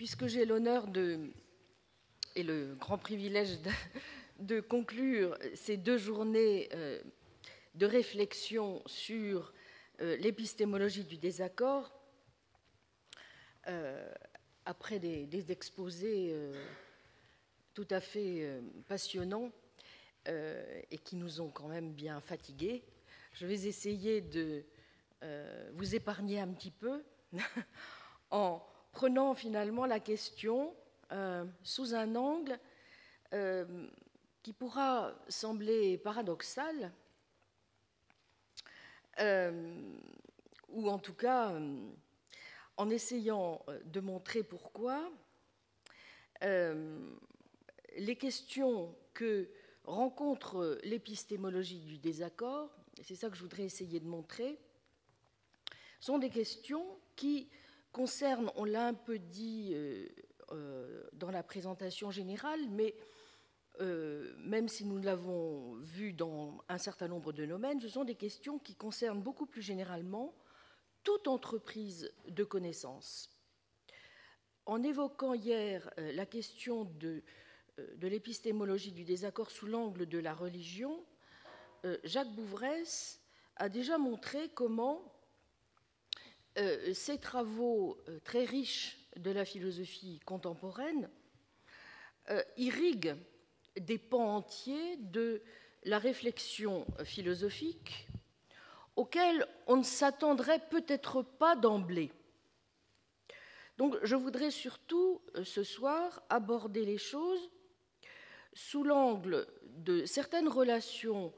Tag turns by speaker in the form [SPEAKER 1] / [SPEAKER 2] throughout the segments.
[SPEAKER 1] puisque j'ai l'honneur et le grand privilège de conclure ces 2 journées de réflexion sur l'épistémologie du désaccord, après des exposés tout à fait passionnants et qui nous ont quand même bien fatigués, je vais essayer de vous épargner un petit peu en prenant finalement la question sous un angle qui pourra sembler paradoxal, ou en tout cas en essayant de montrer pourquoi les questions que rencontre l'épistémologie du désaccord, et c'est ça que je voudrais essayer de montrer, sont des questions qui concernent, on l'a un peu dit dans la présentation générale, mais même si nous l'avons vu dans un certain nombre de domaines, ce sont des questions qui concernent beaucoup plus généralement toute entreprise de connaissance. En évoquant hier la question de l'épistémologie du désaccord sous l'angle de la religion, Jacques Bouvresse a déjà montré comment ces travaux très riches de la philosophie contemporaine irriguent des pans entiers de la réflexion philosophique auxquels on ne s'attendrait peut-être pas d'emblée. Donc je voudrais surtout ce soir aborder les choses sous l'angle de certaines relations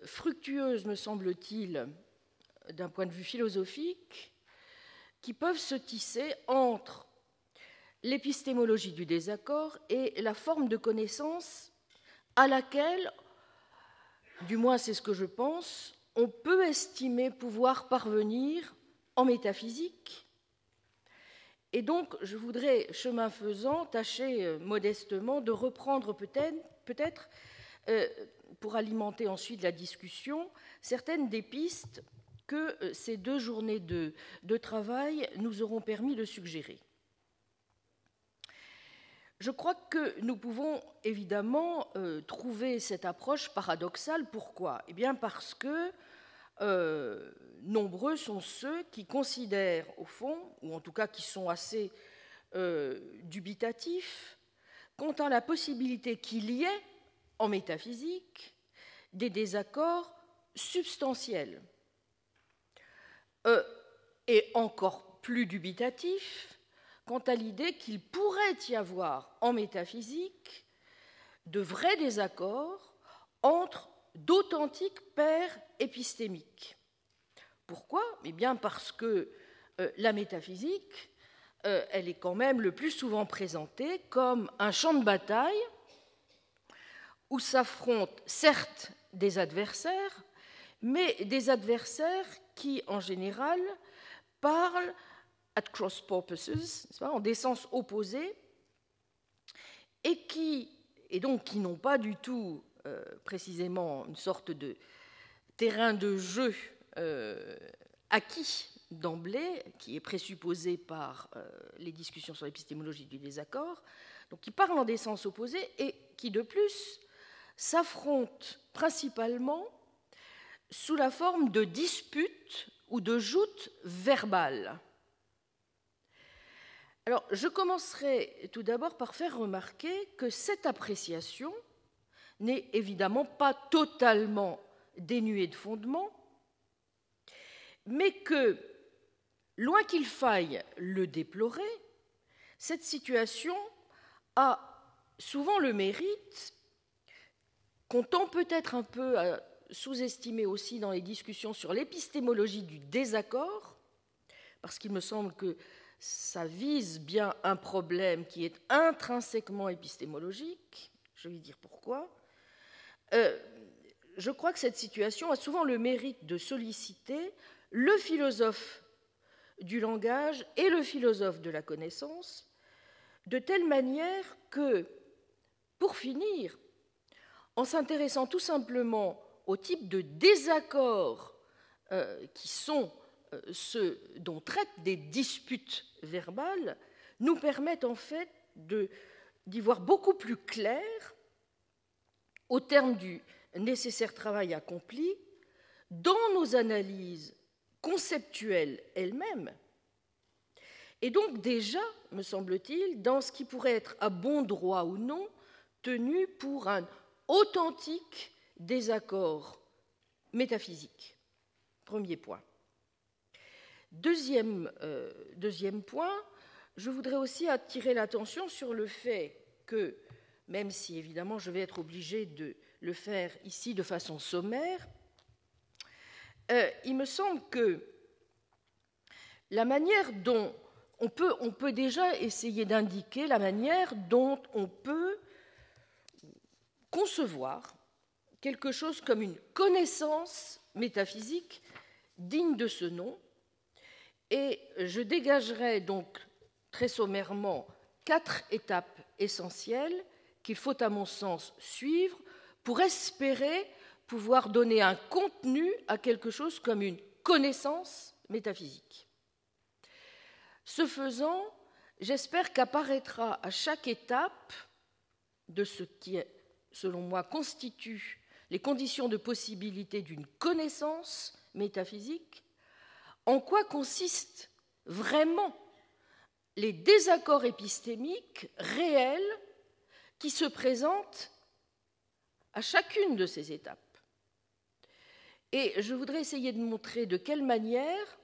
[SPEAKER 1] fructueuses, me semble-t-il, d'un point de vue philosophique, qui peuvent se tisser entre l'épistémologie du désaccord et la forme de connaissance à laquelle, du moins c'est ce que je pense, on peut estimer pouvoir parvenir en métaphysique. Et donc, je voudrais, chemin faisant, tâcher modestement de reprendre peut-être, pour alimenter ensuite la discussion, certaines des pistes que ces 2 journées de travail nous auront permis de suggérer. Je crois que nous pouvons évidemment trouver cette approche paradoxale. Pourquoi ? Eh bien parce que nombreux sont ceux qui considèrent, au fond, ou en tout cas qui sont assez dubitatifs, quant à la possibilité qu'il y ait, en métaphysique, des désaccords substantiels. Et encore plus dubitatifs quant à l'idée qu'il pourrait y avoir en métaphysique de vrais désaccords entre d'authentiques pairs épistémiques. Pourquoi ? Eh bien parce que la métaphysique, elle est quand même le plus souvent présentée comme un champ de bataille où s'affrontent certes des adversaires, mais des adversaires qui, en général, parlent at cross purposes, en des sens opposés, et donc qui n'ont pas du tout précisément une sorte de terrain de jeu acquis d'emblée, qui est présupposé par les discussions sur l'épistémologie du désaccord, donc qui parlent en des sens opposés et qui, de plus, s'affrontent principalement sous la forme de disputes ou de joutes verbales. Alors, je commencerai tout d'abord par faire remarquer que cette appréciation n'est évidemment pas totalement dénuée de fondement, mais que, loin qu'il faille le déplorer, cette situation a souvent le mérite, qu'on tend peut-être un peu à sous-estimer aussi dans les discussions sur l'épistémologie du désaccord, parce qu'il me semble que ça vise bien un problème qui est intrinsèquement épistémologique. Je vais dire pourquoi. Je crois que cette situation a souvent le mérite de solliciter le philosophe du langage et le philosophe de la connaissance, de telle manière que, pour finir, en s'intéressant tout simplement au type de désaccords qui sont ceux dont traitent des disputes verbales, nous permettent en fait d'y voir beaucoup plus clair au terme du nécessaire travail accompli dans nos analyses conceptuelles elles-mêmes, et donc déjà, me semble-t-il, dans ce qui pourrait être à bon droit ou non tenu pour un authentique désaccord métaphysique. Premier point. Deuxième point, je voudrais aussi attirer l'attention sur le fait que, même si évidemment je vais être obligée de le faire ici de façon sommaire, il me semble que la manière dont on peut déjà essayer d'indiquer la manière dont on peut concevoir quelque chose comme une connaissance métaphysique digne de ce nom, et je dégagerai donc très sommairement 4 étapes essentielles qu'il faut, à mon sens, suivre pour espérer pouvoir donner un contenu à quelque chose comme une connaissance métaphysique. Ce faisant, j'espère qu'apparaîtra à chaque étape de ce qui, selon moi, constitue les conditions de possibilité d'une connaissance métaphysique, en quoi consistent vraiment les désaccords épistémiques réels qui se présentent à chacune de ces étapes. Et je voudrais essayer de montrer de quelle manière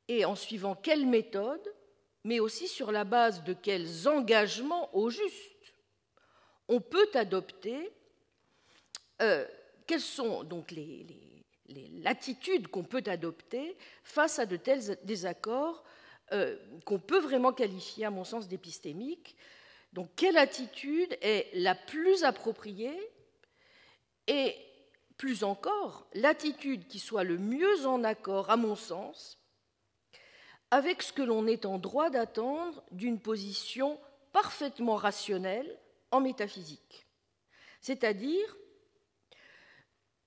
[SPEAKER 1] et en suivant quelle méthode, mais aussi sur la base de quels engagements au juste on peut adopter, quelles sont donc les latitudes qu'on peut adopter face à de tels désaccords qu'on peut vraiment qualifier, à mon sens, d'épistémiques. Donc, quelle attitude est la plus appropriée et, plus encore, l'attitude qui soit le mieux en accord, à mon sens, avec ce que l'on est en droit d'attendre d'une position parfaitement rationnelle en métaphysique, c'est-à-dire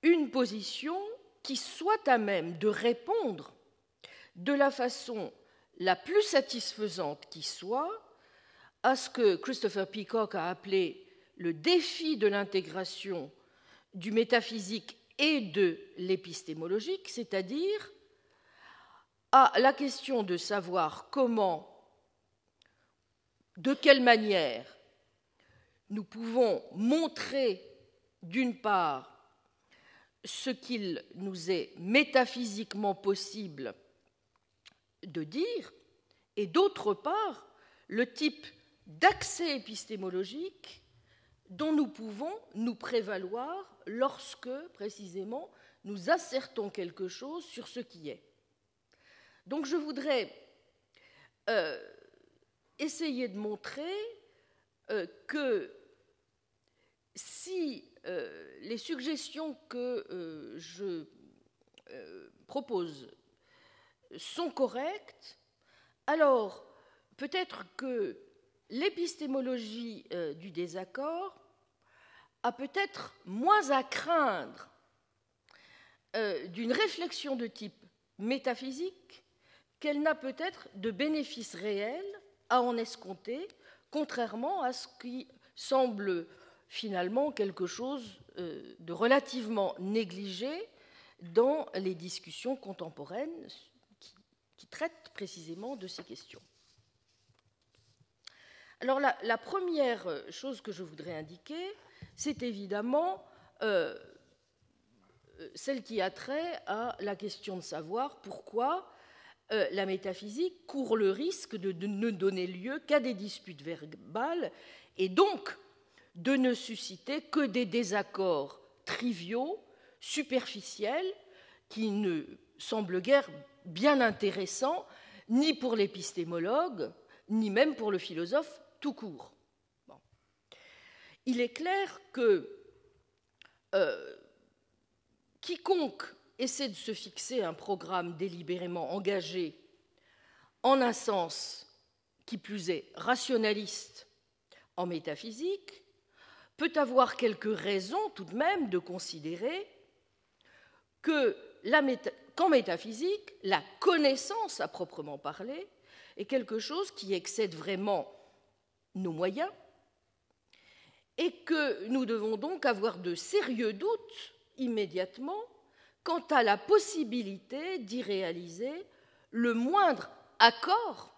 [SPEAKER 1] une position qui soit à même de répondre de la façon la plus satisfaisante qui soit à ce que Christopher Peacock a appelé le défi de l'intégration du métaphysique et de l'épistémologique, c'est-à-dire à la question de savoir comment, de quelle manière nous pouvons montrer, d'une part, ce qu'il nous est métaphysiquement possible de dire, et d'autre part, le type d'accès épistémologique dont nous pouvons nous prévaloir lorsque, précisément, nous assertons quelque chose sur ce qui est. Donc je voudrais essayer de montrer que si les suggestions que je propose sont correctes, alors peut-être que l'épistémologie du désaccord a peut-être moins à craindre d'une réflexion de type métaphysique qu'elle n'a peut-être de bénéfices réels à en escompter, contrairement à ce qui semble finalement quelque chose de relativement négligé dans les discussions contemporaines qui traitent précisément de ces questions. Alors la première chose que je voudrais indiquer, c'est évidemment celle qui a trait à la question de savoir pourquoi la métaphysique court le risque de ne donner lieu qu'à des disputes verbales et donc de ne susciter que des désaccords triviaux, superficiels, qui ne semblent guère bien intéressants ni pour l'épistémologue, ni même pour le philosophe tout court. Bon. Il est clair que quiconque essaie de se fixer un programme délibérément engagé en un sens qui plus est rationaliste en métaphysique peut avoir quelques raisons tout de même de considérer que qu'en métaphysique, la connaissance à proprement parler est quelque chose qui excède vraiment nos moyens et que nous devons donc avoir de sérieux doutes immédiatement quant à la possibilité d'y réaliser le moindre accord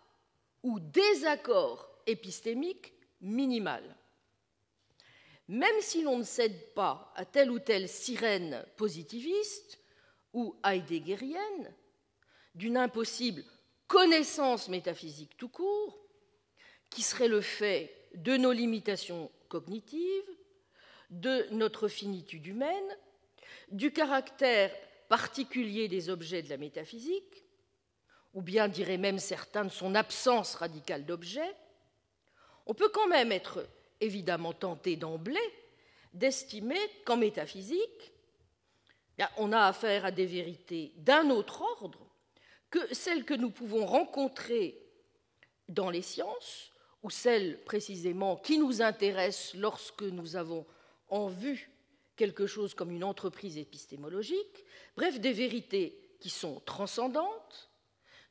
[SPEAKER 1] ou désaccord épistémique minimal. Même si l'on ne cède pas à telle ou telle sirène positiviste ou heideggerienne d'une impossible connaissance métaphysique tout court, qui serait le fait de nos limitations cognitives, de notre finitude humaine, du caractère particulier des objets de la métaphysique, ou bien, diraient même certains, de son absence radicale d'objets, on peut quand même être évidemment tenté d'emblée d'estimer qu'en métaphysique, on a affaire à des vérités d'un autre ordre que celles que nous pouvons rencontrer dans les sciences, ou celles précisément qui nous intéressent lorsque nous avons en vue quelque chose comme une entreprise épistémologique, bref, des vérités qui sont transcendantes,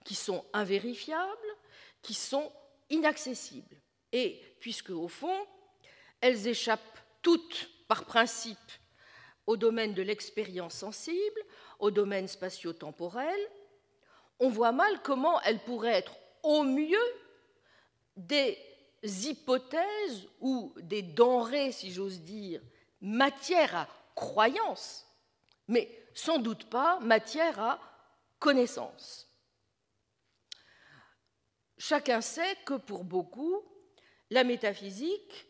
[SPEAKER 1] qui sont invérifiables, qui sont inaccessibles. Et puisque, au fond, elles échappent toutes, par principe, au domaine de l'expérience sensible, au domaine spatio-temporel, on voit mal comment elles pourraient être, au mieux, des hypothèses ou des denrées, si j'ose dire, matière à croyance, mais sans doute pas matière à connaissance. Chacun sait que pour beaucoup, la métaphysique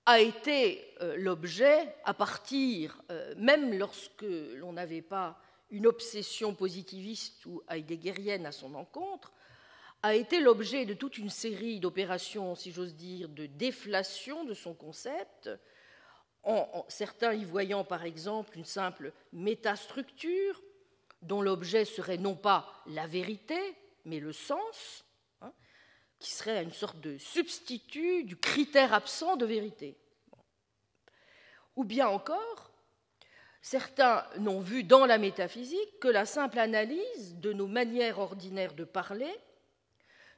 [SPEAKER 1] a été l'objet, à partir, même lorsque l'on n'avait pas une obsession positiviste ou heideggerienne à son encontre, a été l'objet de toute une série d'opérations, si j'ose dire, de déflation de son concept, certains y voyant par exemple une simple métastructure dont l'objet serait non pas la vérité, mais le sens, qui serait une sorte de substitut du critère absent de vérité. Ou bien encore, certains n'ont vu dans la métaphysique que la simple analyse de nos manières ordinaires de parler,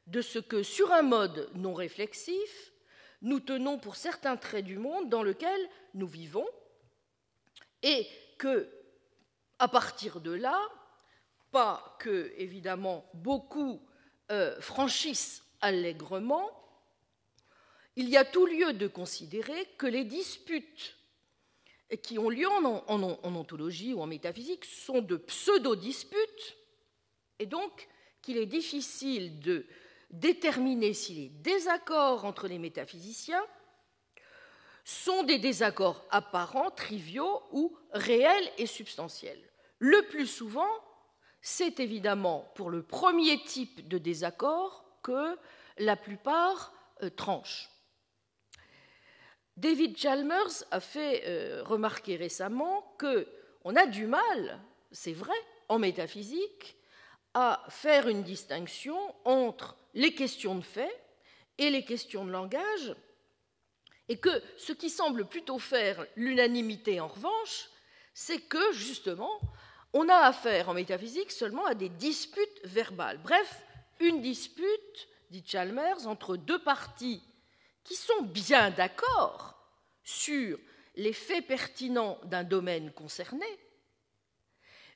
[SPEAKER 1] de ce que, sur un mode non réflexif, nous tenons pour certains traits du monde dans lequel nous vivons, et que, à partir de là, pas que, évidemment, beaucoup franchissent allègrement, il y a tout lieu de considérer que les disputes qui ont lieu en ontologie ou en métaphysique sont de pseudo-disputes, et donc qu'il est difficile de déterminer si les désaccords entre les métaphysiciens sont des désaccords apparents, triviaux ou réels et substantiels. Le plus souvent, c'est évidemment pour le premier type de désaccord que la plupart tranchent. David Chalmers a fait remarquer récemment qu'on a du mal, c'est vrai, en métaphysique, à faire une distinction entre les questions de fait et les questions de langage, et que ce qui semble plutôt faire l'unanimité, en revanche, c'est que, justement, on a affaire en métaphysique seulement à des disputes verbales. Bref, une dispute, dit Chalmers, entre deux parties qui sont bien d'accord sur les faits pertinents d'un domaine concerné,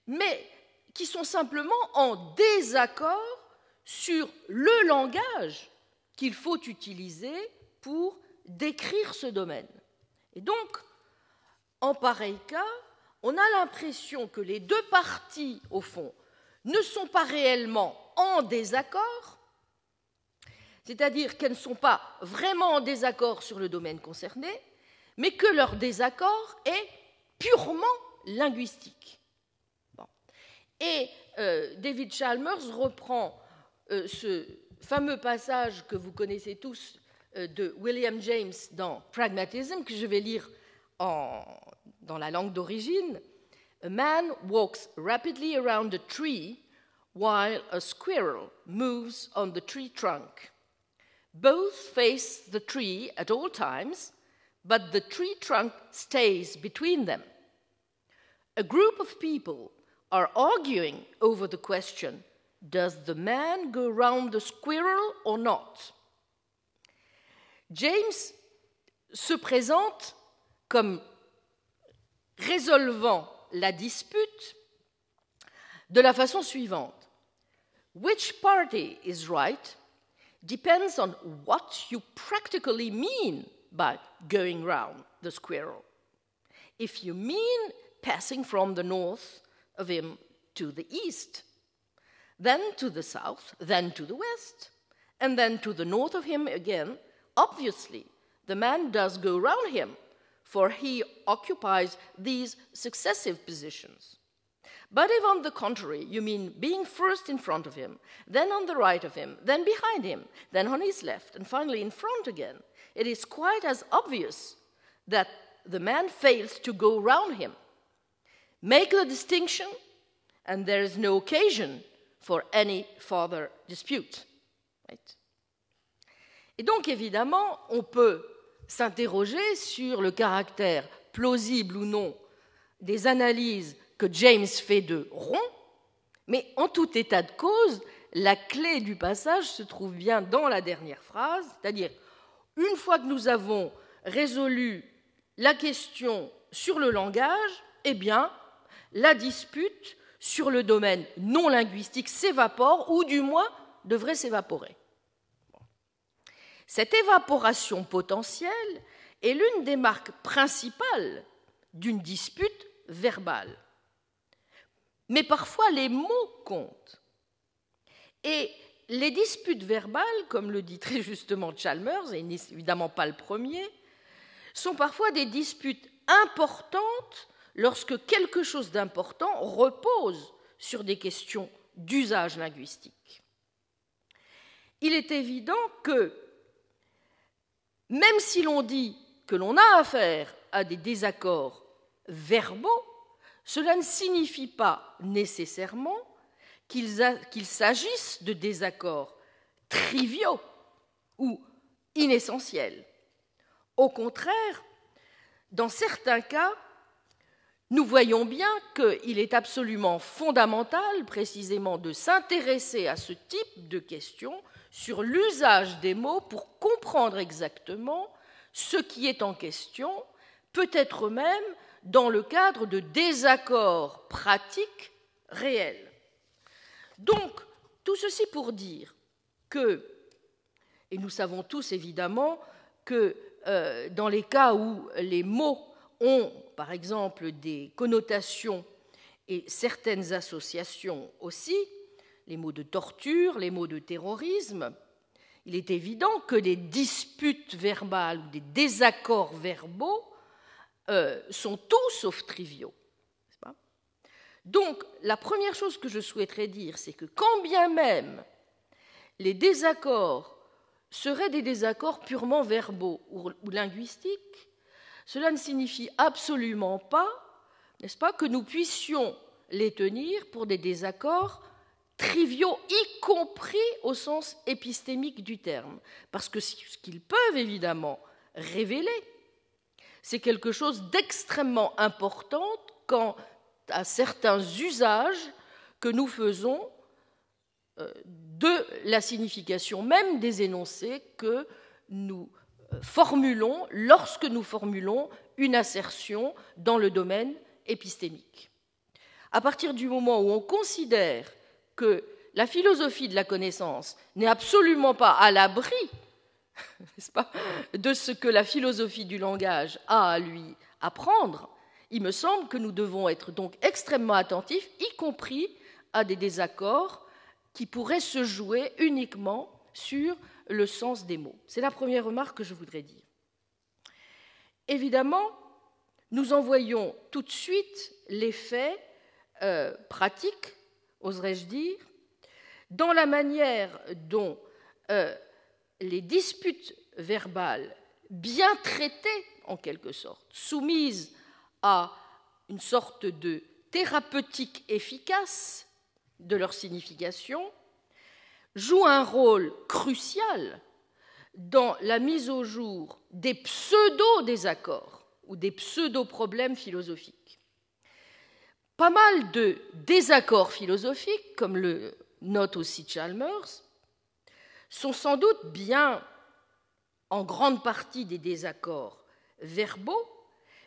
[SPEAKER 1] mais qui sont simplement en désaccord sur le langage qu'il faut utiliser pour décrire ce domaine. Et donc, en pareil cas, on a l'impression que les deux parties, au fond, ne sont pas réellement en désaccord, c'est-à-dire qu'elles ne sont pas vraiment en désaccord sur le domaine concerné, mais que leur désaccord est purement linguistique. Bon. Et David Chalmers reprend ce fameux passage que vous connaissez tous de William James dans Pragmatism, que je vais lire dans la langue d'origine. A man walks rapidly around a tree while a squirrel moves on the tree trunk. Both face the tree at all times, but the tree trunk stays between them. A group of people are arguing over the question, Does the man go round the squirrel or not? James se présente comme résolvant la dispute de la façon suivante. Which party is right depends on what you practically mean by going round the squirrel. If you mean passing from the north of him to the east, then to the south, then to the west, and then to the north of him again, obviously, the man does go round him, for he occupies these successive positions. But if, on the contrary, you mean being first in front of him, then on the right of him, then behind him, then on his left, and finally in front again, it is quite as obvious that the man fails to go round him. Make the distinction, and there is no occasion for any further dispute. Right? Et donc, évidemment, on peut s'interroger sur le caractère plausible ou non des analyses que James fait de Ron, mais en tout état de cause, la clé du passage se trouve bien dans la dernière phrase, c'est-à-dire, une fois que nous avons résolu la question sur le langage, eh bien, la dispute sur le domaine non linguistique s'évapore, ou du moins devrait s'évaporer. Cette évaporation potentielle est l'une des marques principales d'une dispute verbale. Mais parfois, les mots comptent. Et les disputes verbales, comme le dit très justement Chalmers, et n'est évidemment pas le premier, sont parfois des disputes importantes lorsque quelque chose d'important repose sur des questions d'usage linguistique. Il est évident que, même si l'on dit que l'on a affaire à des désaccords verbaux, cela ne signifie pas nécessairement qu'il s'agisse de désaccords triviaux ou inessentiels. Au contraire, dans certains cas, nous voyons bien qu'il est absolument fondamental, précisément, de s'intéresser à ce type de questions sur l'usage des mots pour comprendre exactement ce qui est en question, peut-être même dans le cadre de désaccords pratiques réels. Donc, tout ceci pour dire que, et nous savons tous évidemment que dans les cas où les mots ont, par exemple, des connotations et certaines associations aussi, les mots de torture, les mots de terrorisme, il est évident que des disputes verbales ou des désaccords verbaux sont tout sauf triviaux. N'est-ce pas ? Donc, la première chose que je souhaiterais dire, c'est que quand bien même les désaccords seraient des désaccords purement verbaux ou linguistiques, cela ne signifie absolument pas, n'est-ce pas, que nous puissions les tenir pour des désaccords triviaux, y compris au sens épistémique du terme. Parce que ce qu'ils peuvent évidemment révéler, c'est quelque chose d'extrêmement important quant à certains usages que nous faisons de la signification même des énoncés que nous formulons lorsque nous formulons une assertion dans le domaine épistémique. À partir du moment où on considère que la philosophie de la connaissance n'est absolument pas à l'abri, n'est-ce pas, de ce que la philosophie du langage a à lui apprendre, il me semble que nous devons être donc extrêmement attentifs, y compris à des désaccords qui pourraient se jouer uniquement sur le sens des mots. C'est la première remarque que je voudrais dire. Évidemment, nous en voyons tout de suite l'effet pratique, oserais-je dire, dans la manière dont les disputes verbales bien traitées, en quelque sorte, soumises à une sorte de thérapeutique efficace de leur signification, jouent un rôle crucial dans la mise au jour des pseudo-désaccords ou des pseudo-problèmes philosophiques. Pas mal de désaccords philosophiques, comme le note aussi Chalmers, sont sans doute bien en grande partie des désaccords verbaux,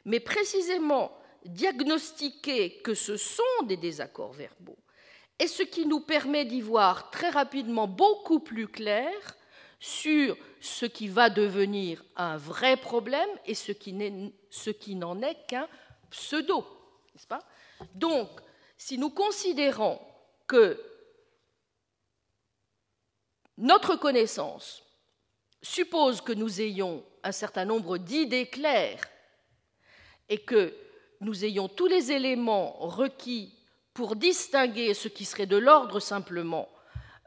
[SPEAKER 1] mais précisément diagnostiquer que ce sont des désaccords verbaux est ce qui nous permet d'y voir très rapidement beaucoup plus clair sur ce qui va devenir un vrai problème et ce qui n'en est qu'un pseudo, n'est-ce pas ? Donc, si nous considérons que notre connaissance suppose que nous ayons un certain nombre d'idées claires et que nous ayons tous les éléments requis pour distinguer ce qui serait de l'ordre simplement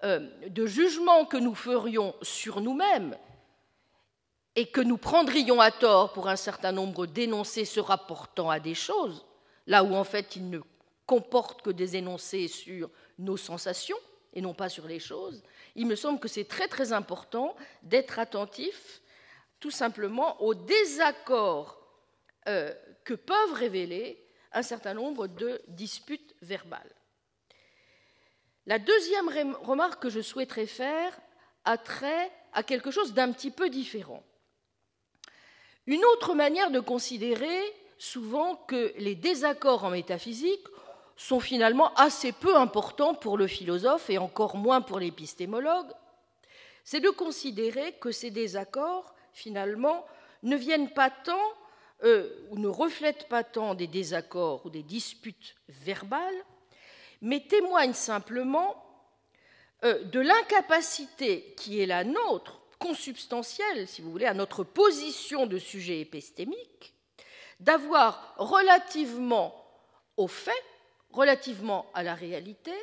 [SPEAKER 1] de jugement que nous ferions sur nous-mêmes et que nous prendrions à tort pour un certain nombre d'énoncés se rapportant à des choses, là où en fait ils ne comportent que des énoncés sur nos sensations et non pas sur les choses, il me semble que c'est très très important d'être attentif tout simplement aux désaccords que peuvent révéler un certain nombre de disputes verbales. La deuxième remarque que je souhaiterais faire a trait à quelque chose d'un petit peu différent. Une autre manière de considérer souvent que les désaccords en métaphysique sont finalement assez peu importants pour le philosophe et encore moins pour l'épistémologue, c'est de considérer que ces désaccords, finalement, ne viennent pas tant ou ne reflètent pas tant des désaccords ou des disputes verbales, mais témoignent simplement de l'incapacité qui est la nôtre, consubstantielle, si vous voulez, à notre position de sujet épistémique, d'avoir relativement aux faits, relativement à la réalité,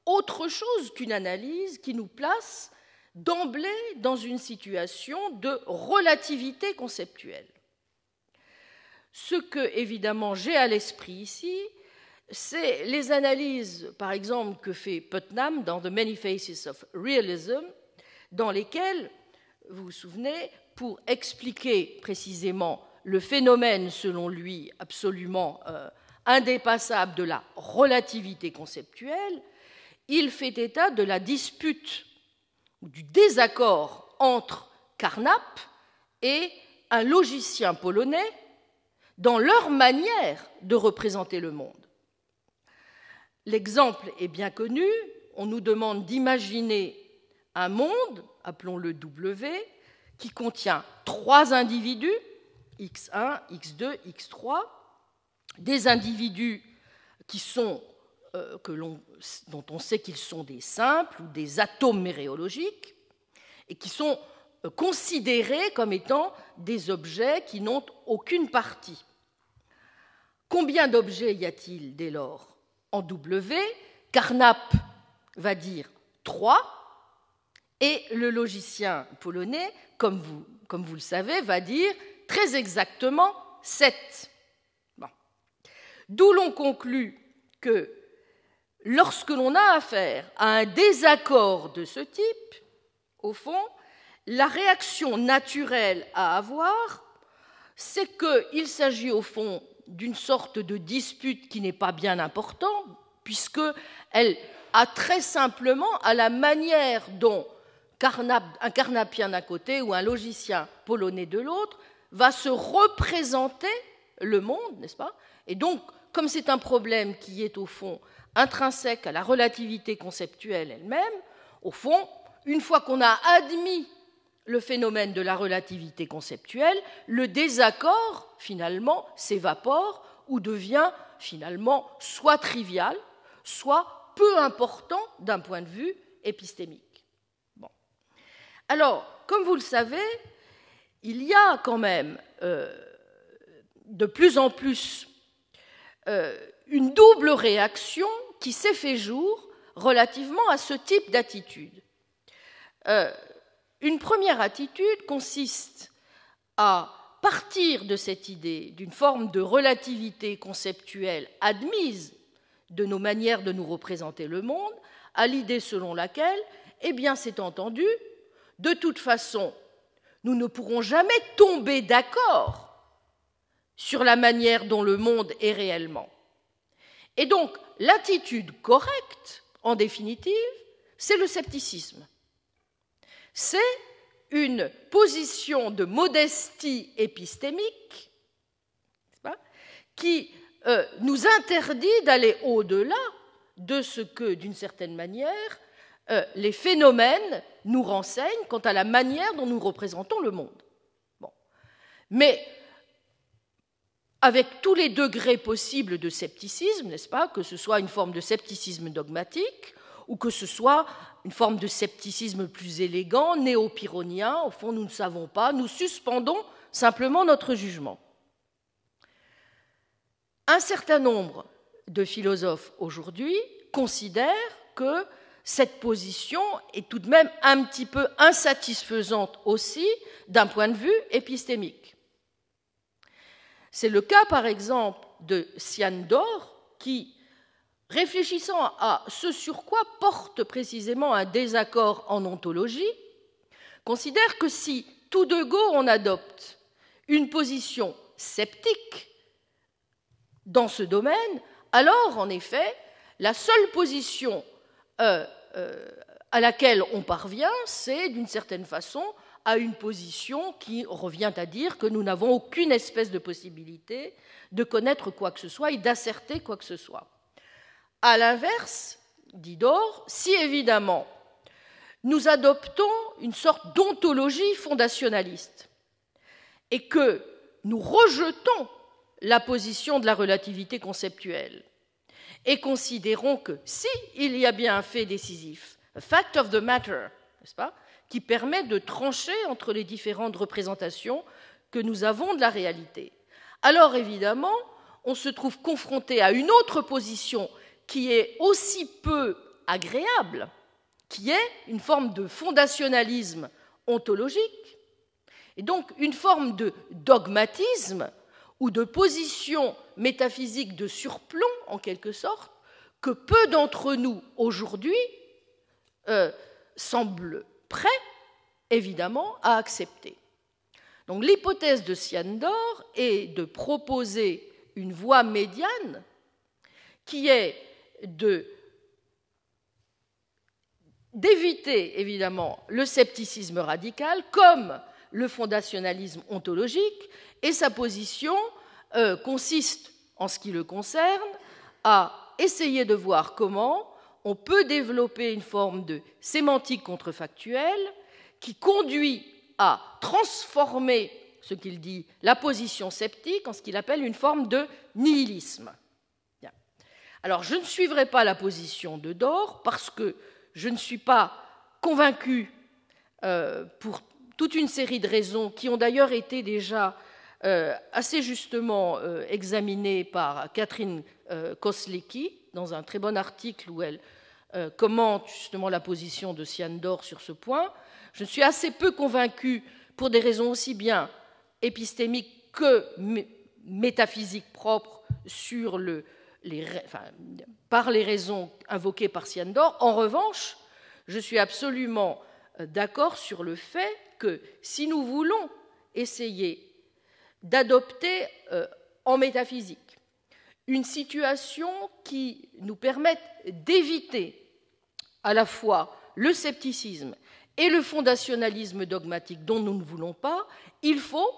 [SPEAKER 1] autre chose qu'une analyse qui nous place d'emblée dans une situation de relativité conceptuelle. Ce que, évidemment, j'ai à l'esprit ici, c'est les analyses, par exemple, que fait Putnam dans The Many Faces of Realism, dans lesquelles, vous vous souvenez, pour expliquer précisément le phénomène, selon lui, absolument indépassable de la relativité conceptuelle, il fait état de la dispute ou du désaccord entre Carnap et un logicien polonais dans leur manière de représenter le monde. L'exemple est bien connu, on nous demande d'imaginer un monde, appelons-le W, qui contient 3 individus, X1, X2, X3, des individus qui sont, dont on sait qu'ils sont des simples ou des atomes méréologiques, et qui sont considérés comme étant des objets qui n'ont aucune partie. Combien d'objets y a-t-il dès lors en W? Carnap va dire 3, et le logicien polonais, comme vous le savez, va dire très exactement 7. Bon. D'où l'on conclut que lorsque l'on a affaire à un désaccord de ce type, au fond, la réaction naturelle à avoir, c'est qu'il s'agit au fond d'une sorte de dispute qui n'est pas bien importante, puisqu'elle a très simplement, à la manière dont un carnapien d'un côté ou un logicien polonais de l'autre, va se représenter le monde, n'est-ce pas? Et donc, comme c'est un problème qui est au fond intrinsèque à la relativité conceptuelle elle-même, au fond, une fois qu'on a admis le phénomène de la relativité conceptuelle, le désaccord, finalement, s'évapore ou devient, finalement, soit trivial, soit peu important d'un point de vue épistémique. Bon. Alors, comme vous le savez, il y a quand même de plus en plus une double réaction qui s'est fait jour relativement à ce type d'attitude. Une première attitude consiste à partir de cette idée d'une forme de relativité conceptuelle admise de nos manières de nous représenter le monde, à l'idée selon laquelle, eh bien, c'est entendu, de toute façon, nous ne pourrons jamais tomber d'accord sur la manière dont le monde est réellement. Et donc, l'attitude correcte, en définitive, c'est le scepticisme. C'est une position de modestie épistémique, n'est-ce pas, qui nous interdit d'aller au-delà de ce que, d'une certaine manière, les phénomènes nous renseignent quant à la manière dont nous représentons le monde. Bon. Mais avec tous les degrés possibles de scepticisme, n'est-ce pas, que ce soit une forme de scepticisme dogmatique ou que ce soit une forme de scepticisme plus élégant, néo-pyrrhonien, au fond, nous ne savons pas, nous suspendons simplement notre jugement. Un certain nombre de philosophes aujourd'hui considèrent que cette position est tout de même un petit peu insatisfaisante aussi d'un point de vue épistémique. C'est le cas, par exemple, de Sian Dor, qui, réfléchissant à ce sur quoi porte précisément un désaccord en ontologie, considère que si tout de go on adopte une position sceptique dans ce domaine, alors, en effet, la seule position à laquelle on parvient, c'est, d'une certaine façon, à une position qui revient à dire que nous n'avons aucune espèce de possibilité de connaître quoi que ce soit et d'asserter quoi que ce soit. À l'inverse, dit Dor, si évidemment nous adoptons une sorte d'ontologie fondationaliste et que nous rejetons la position de la relativité conceptuelle et considérons que si il y a bien un fait décisif, a fact of the matter, n'est-ce pas, qui permet de trancher entre les différentes représentations que nous avons de la réalité, alors évidemment, on se trouve confronté à une autre position qui est aussi peu agréable, qui est une forme de fondationalisme ontologique, et donc une forme de dogmatisme ou de position métaphysique de surplomb, en quelque sorte, que peu d'entre nous, aujourd'hui, semblent prêts, évidemment, à accepter. Donc l'hypothèse de Sian Dor est de proposer une voie médiane qui est d'éviter, évidemment, le scepticisme radical comme le fondationalisme ontologique, et sa position consiste, en ce qui le concerne, à essayer de voir comment on peut développer une forme de sémantique contrefactuelle qui conduit à transformer, ce qu'il dit, la position sceptique en ce qu'il appelle une forme de nihilisme. Bien. Alors, je ne suivrai pas la position de Dor parce que je ne suis pas convaincu pour toute une série de raisons qui ont d'ailleurs été déjà assez justement examinées par Catherine Koslecki dans un très bon article où elle commente justement la position de Sian Dor sur ce point. Je suis assez peu convaincu pour des raisons aussi bien épistémiques que métaphysiques propres par les raisons invoquées par Sian Dor. En revanche, je suis absolument d'accord sur le fait que si nous voulons essayer d'adopter en métaphysique une situation qui nous permette d'éviter à la fois le scepticisme et le fondationalisme dogmatique dont nous ne voulons pas, il faut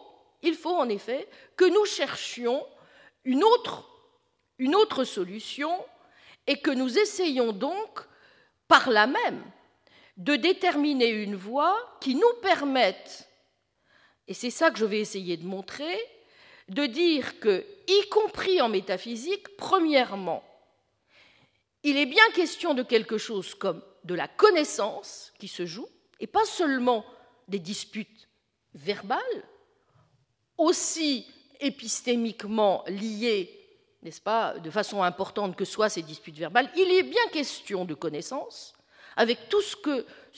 [SPEAKER 1] en effet que nous cherchions une autre solution et que nous essayions donc, par là même, de déterminer une voie qui nous permette, et c'est ça que je vais essayer de montrer, de dire que, y compris en métaphysique, premièrement, il est bien question de quelque chose comme de la connaissance qui se joue, et pas seulement des disputes verbales, aussi épistémiquement liées, n'est-ce pas, de façon importante que soient ces disputes verbales, il est bien question de connaissance, avec tout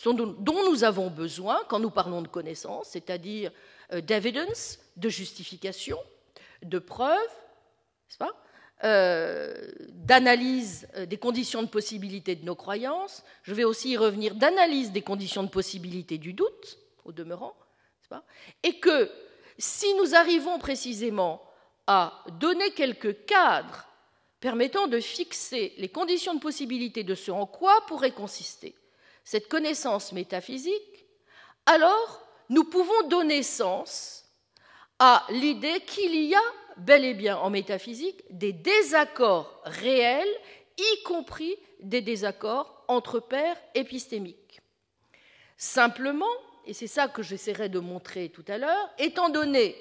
[SPEAKER 1] dont nous avons besoin quand nous parlons de connaissance, c'est-à-dire d'evidence, de justification, de preuve, n'est-ce pas, d'analyse des conditions de possibilité de nos croyances. Je vais aussi y revenir, d'analyse des conditions de possibilité du doute, au demeurant, n'est-ce pas, et que si nous arrivons précisément à donner quelques cadres permettant de fixer les conditions de possibilité de ce en quoi pourrait consister cette connaissance métaphysique, alors nous pouvons donner sens à l'idée qu'il y a bel et bien en métaphysique des désaccords réels, y compris des désaccords entre pairs épistémiques. Simplement, et c'est ça que j'essaierai de montrer tout à l'heure, étant donné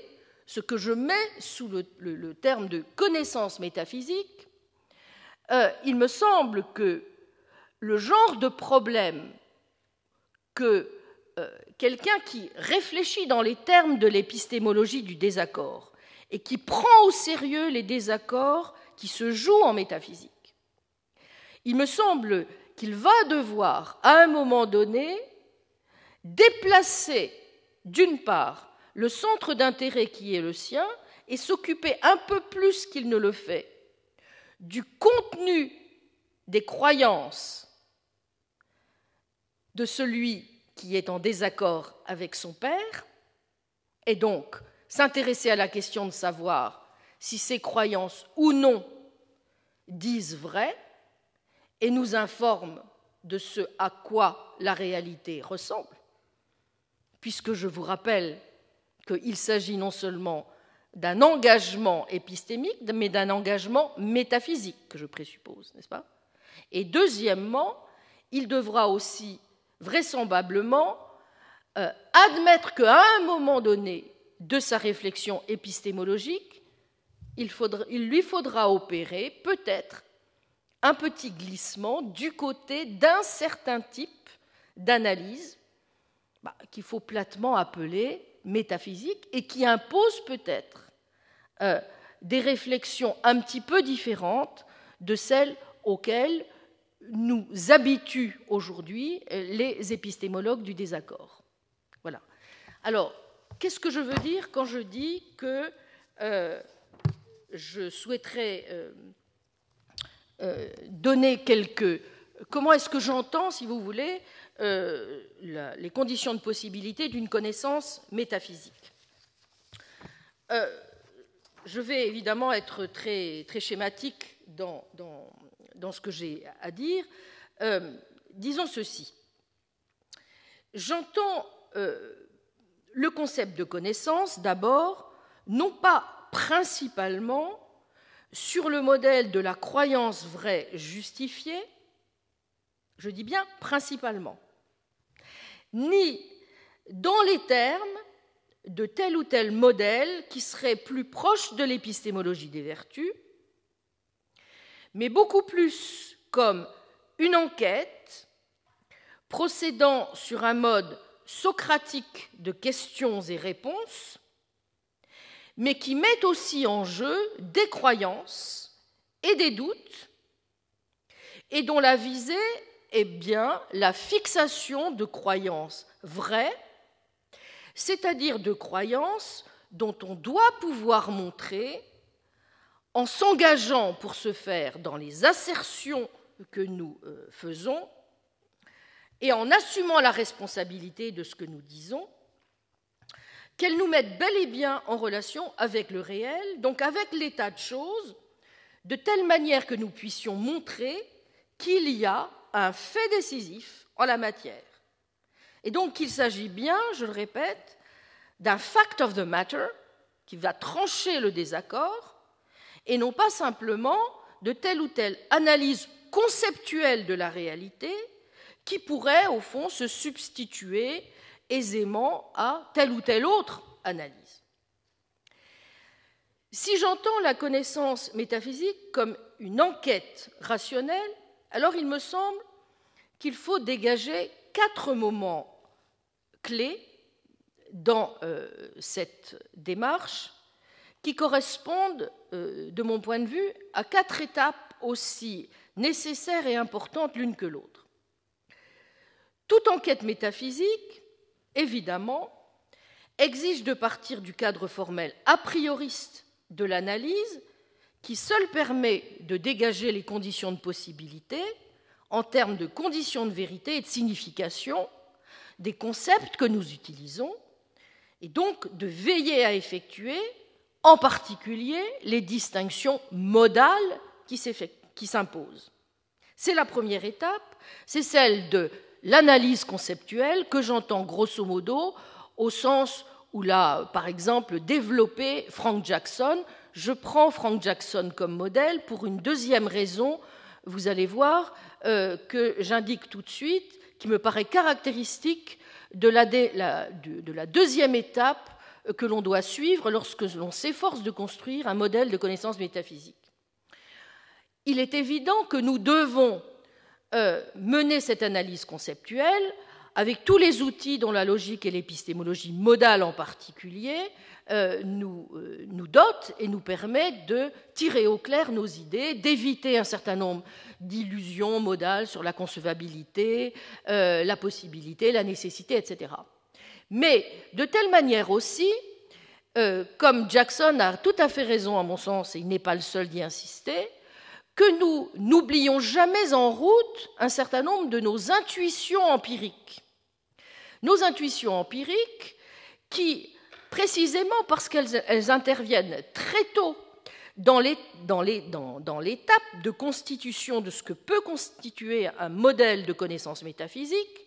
[SPEAKER 1] ce que je mets sous le terme de connaissance métaphysique, il me semble que le genre de problème que quelqu'un qui réfléchit dans les termes de l'épistémologie du désaccord et qui prend au sérieux les désaccords qui se jouent en métaphysique, il me semble qu'il va devoir, à un moment donné, déplacer, d'une part, le centre d'intérêt qui est le sien et s'occuper un peu plus qu'il ne le fait du contenu des croyances de celui qui est en désaccord avec son père, et donc s'intéresser à la question de savoir si ces croyances ou non disent vrai et nous informent de ce à quoi la réalité ressemble, puisque je vous rappelle qu'il s'agit non seulement d'un engagement épistémique, mais d'un engagement métaphysique, que je présuppose, n'est-ce pas? Et deuxièmement, il devra aussi vraisemblablement admettre qu'à un moment donné de sa réflexion épistémologique, il lui faudra opérer peut-être un petit glissement du côté d'un certain type d'analyse qu'il faut platement appeler métaphysique et qui impose peut-être des réflexions un petit peu différentes de celles auxquelles nous habituent aujourd'hui les épistémologues du désaccord. Voilà. Alors, qu'est-ce que je veux dire quand je dis que je souhaiterais donner quelques... Comment est-ce que j'entends, si vous voulez, les conditions de possibilité d'une connaissance métaphysique? Je vais évidemment être très, très schématique dans ce que j'ai à dire. Disons ceci. J'entends le concept de connaissance, d'abord, non pas principalement sur le modèle de la croyance vraie justifiée, je dis bien principalement, ni dans les termes de tel ou tel modèle qui serait plus proche de l'épistémologie des vertus, mais beaucoup plus comme une enquête procédant sur un mode socratique de questions et réponses, mais qui met aussi en jeu des croyances et des doutes, et dont la visée est bien la fixation de croyances vraies, c'est-à-dire de croyances dont on doit pouvoir montrer, en s'engageant pour ce faire dans les assertions que nous faisons, et en assumant la responsabilité de ce que nous disons, qu'elles nous mettent bel et bien en relation avec le réel, donc avec l'état de choses, de telle manière que nous puissions montrer qu'il y a un fait décisif en la matière. Et donc qu'il s'agit bien, je le répète, d'un fact of the matter qui va trancher le désaccord, et non pas simplement de telle ou telle analyse conceptuelle de la réalité qui pourrait, au fond, se substituer aisément à telle ou telle autre analyse. Si j'entends la connaissance métaphysique comme une enquête rationnelle, alors il me semble qu'il faut dégager 4 moments clés dans cette démarche qui correspondent, de mon point de vue, à 4 étapes aussi nécessaires et importantes l'une que l'autre. Toute enquête métaphysique, évidemment, exige de partir du cadre formel a prioriste de l'analyse qui seul permet de dégager les conditions de possibilité en termes de conditions de vérité et de signification des concepts que nous utilisons, et donc de veiller à effectuer, en particulier, les distinctions modales qui s'imposent. C'est la première étape, c'est celle de l'analyse conceptuelle que j'entends grosso modo au sens où l'a, par exemple, développé Frank Jackson. Je prends Frank Jackson comme modèle pour une deuxième raison, vous allez voir, que j'indique tout de suite, qui me paraît caractéristique de la deuxième étape que l'on doit suivre lorsque l'on s'efforce de construire un modèle de connaissance métaphysique. Il est évident que nous devons mener cette analyse conceptuelle avec tous les outils dont la logique et l'épistémologie modale en particulier nous dotent et nous permettent de tirer au clair nos idées, d'éviter un certain nombre d'illusions modales sur la concevabilité, la possibilité, la nécessité, etc. Mais de telle manière aussi, comme Jackson a tout à fait raison à mon sens, et il n'est pas le seul d'y insister, que nous n'oublions jamais en route un certain nombre de nos intuitions empiriques. Nos intuitions empiriques qui, précisément parce qu'elles interviennent très tôt dans l'étape de constitution de ce que peut constituer un modèle de connaissance métaphysique,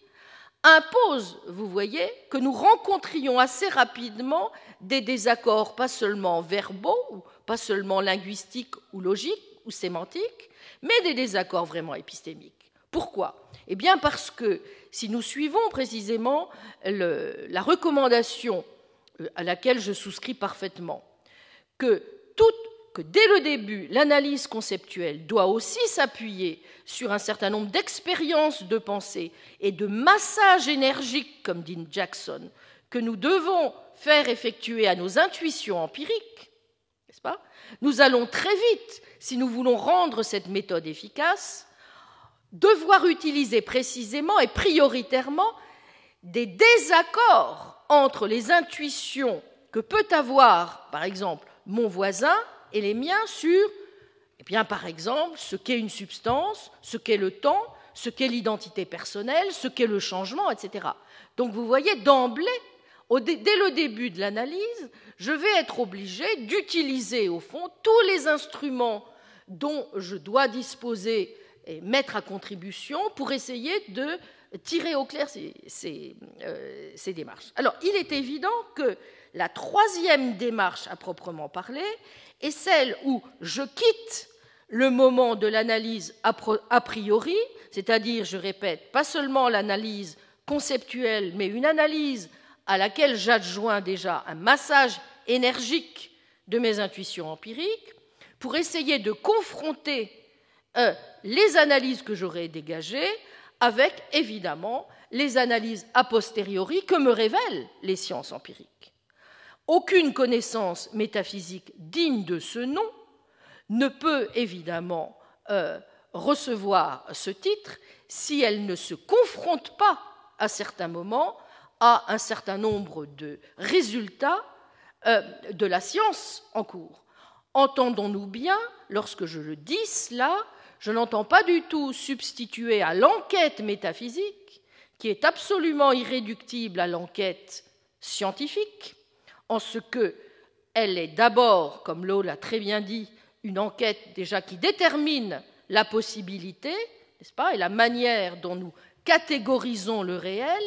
[SPEAKER 1] imposent, vous voyez, que nous rencontrions assez rapidement des désaccords pas seulement verbaux, ou pas seulement linguistiques ou logiques, ou sémantiques, mais des désaccords vraiment épistémiques. Pourquoi ? Eh bien parce que si nous suivons précisément la recommandation à laquelle je souscris parfaitement, que dès le début, l'analyse conceptuelle doit aussi s'appuyer sur un certain nombre d'expériences de pensée et de massages énergiques, comme dit Jackson, que nous devons faire effectuer à nos intuitions empiriques, n'est-ce pas ? Nous allons très vite, si nous voulons rendre cette méthode efficace, devoir utiliser précisément et prioritairement des désaccords entre les intuitions que peut avoir, par exemple, mon voisin et les miens sur, eh bien, par exemple, ce qu'est une substance, ce qu'est le temps, ce qu'est l'identité personnelle, ce qu'est le changement, etc. Donc, vous voyez, d'emblée, dès le début de l'analyse, je vais être obligé d'utiliser, au fond, tous les instruments dont je dois disposer et mettre à contribution pour essayer de tirer au clair ces démarches. Alors, il est évident que la troisième démarche à proprement parler est celle où je quitte le moment de l'analyse a priori, c'est-à-dire, je répète, pas seulement l'analyse conceptuelle, mais une analyse à laquelle j'adjoins déjà un massage énergique de mes intuitions empiriques, pour essayer de confronter les analyses que j'aurais dégagées avec, évidemment, les analyses a posteriori que me révèlent les sciences empiriques. Aucune connaissance métaphysique digne de ce nom ne peut, évidemment, recevoir ce titre si elle ne se confronte pas, à certains moments, à un certain nombre de résultats de la science en cours. Entendons-nous bien, lorsque je le dis cela, je n'entends pas du tout substituer à l'enquête métaphysique, qui est absolument irréductible à l'enquête scientifique, en ce qu'elle est d'abord, comme Lowe l'a très bien dit, une enquête déjà qui détermine la possibilité, n'est-ce pas, et la manière dont nous catégorisons le réel,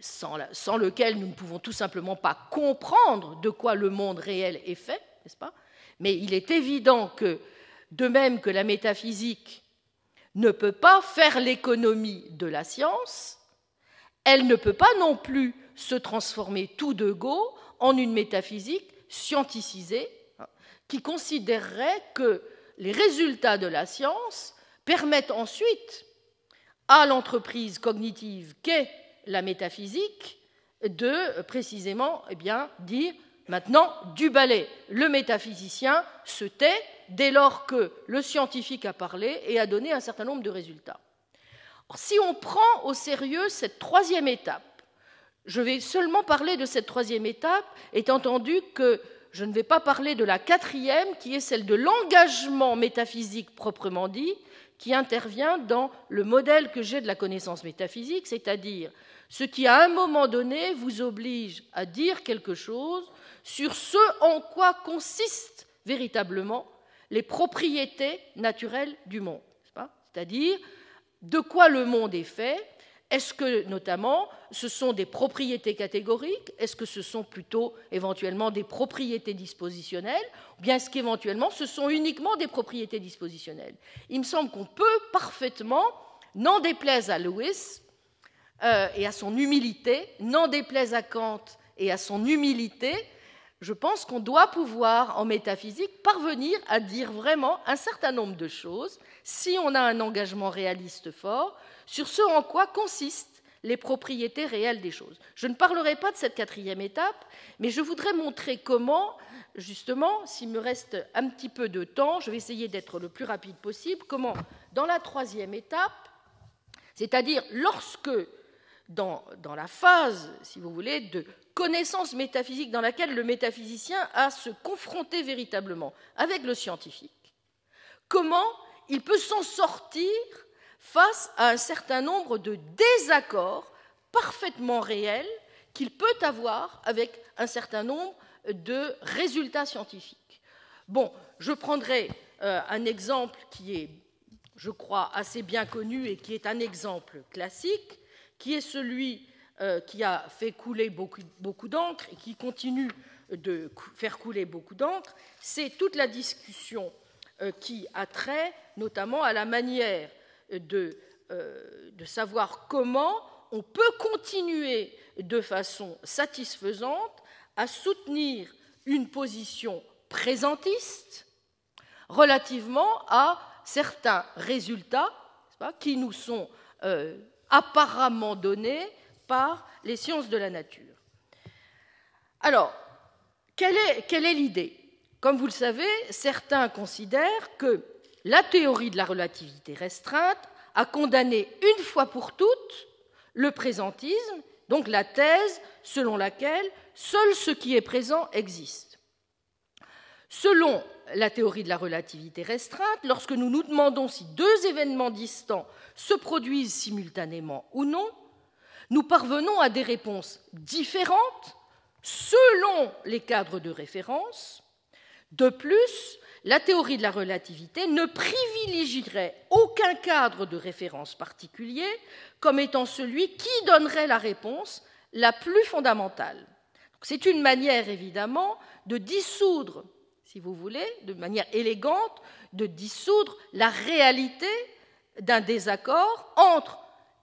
[SPEAKER 1] sans lequel nous ne pouvons tout simplement pas comprendre de quoi le monde réel est fait, n'est-ce pas ? Mais il est évident que, de même que la métaphysique ne peut pas faire l'économie de la science, elle ne peut pas non plus se transformer tout de go en une métaphysique scienticisée, qui considérerait que les résultats de la science permettent ensuite à l'entreprise cognitive qu'est la métaphysique de précisément dire maintenant du balai. Le métaphysicien se tait dès lors que le scientifique a parlé et a donné un certain nombre de résultats. Alors, si on prend au sérieux cette troisième étape, je vais seulement parler de cette troisième étape, étant entendu que je ne vais pas parler de la quatrième, qui est celle de l'engagement métaphysique proprement dit, qui intervient dans le modèle que j'ai de la connaissance métaphysique, c'est-à-dire ce qui, à un moment donné, vous oblige à dire quelque chose sur ce en quoi consistent véritablement les propriétés naturelles du monde. C'est-à-dire de quoi le monde est fait. Est-ce que, notamment, ce sont des propriétés catégoriques? Est-ce que ce sont plutôt, éventuellement, des propriétés dispositionnelles? Ou bien est-ce qu'éventuellement, ce sont uniquement des propriétés dispositionnelles? Il me semble qu'on peut parfaitement, n'en déplaise à Lewis et à son humilité, n'en déplaise à Kant et à son humilité, je pense qu'on doit pouvoir, en métaphysique, parvenir à dire vraiment un certain nombre de choses, si on a un engagement réaliste fort, sur ce en quoi consistent les propriétés réelles des choses. Je ne parlerai pas de cette quatrième étape, mais je voudrais montrer comment, justement, s'il me reste un petit peu de temps, je vais essayer d'être le plus rapide possible, comment, dans la troisième étape, c'est-à-dire lorsque, dans la phase, si vous voulez, de connaissance métaphysique dans laquelle le métaphysicien a à se confronter véritablement avec le scientifique, comment il peut s'en sortir face à un certain nombre de désaccords parfaitement réels qu'il peut avoir avec un certain nombre de résultats scientifiques. Bon, je prendrai un exemple qui est, je crois, assez bien connu et qui est un exemple classique, qui est celui qui a fait couler beaucoup d'encre et qui continue de faire couler beaucoup d'encre, c'est toute la discussion qui a trait notamment à la manière de savoir comment on peut continuer de façon satisfaisante à soutenir une position présentiste relativement à certains résultats qui nous sont apparemment donnés par les sciences de la nature. Alors, quelle est l'idée? Comme vous le savez, certains considèrent que la théorie de la relativité restreinte a condamné une fois pour toutes le présentisme, donc la thèse selon laquelle seul ce qui est présent existe. Selon la théorie de la relativité restreinte, lorsque nous nous demandons si deux événements distants se produisent simultanément ou non, nous parvenons à des réponses différentes selon les cadres de référence. De plus, la théorie de la relativité ne privilégierait aucun cadre de référence particulier comme étant celui qui donnerait la réponse la plus fondamentale. C'est une manière, évidemment, de dissoudre, si vous voulez, de manière élégante, de dissoudre la réalité d'un désaccord entre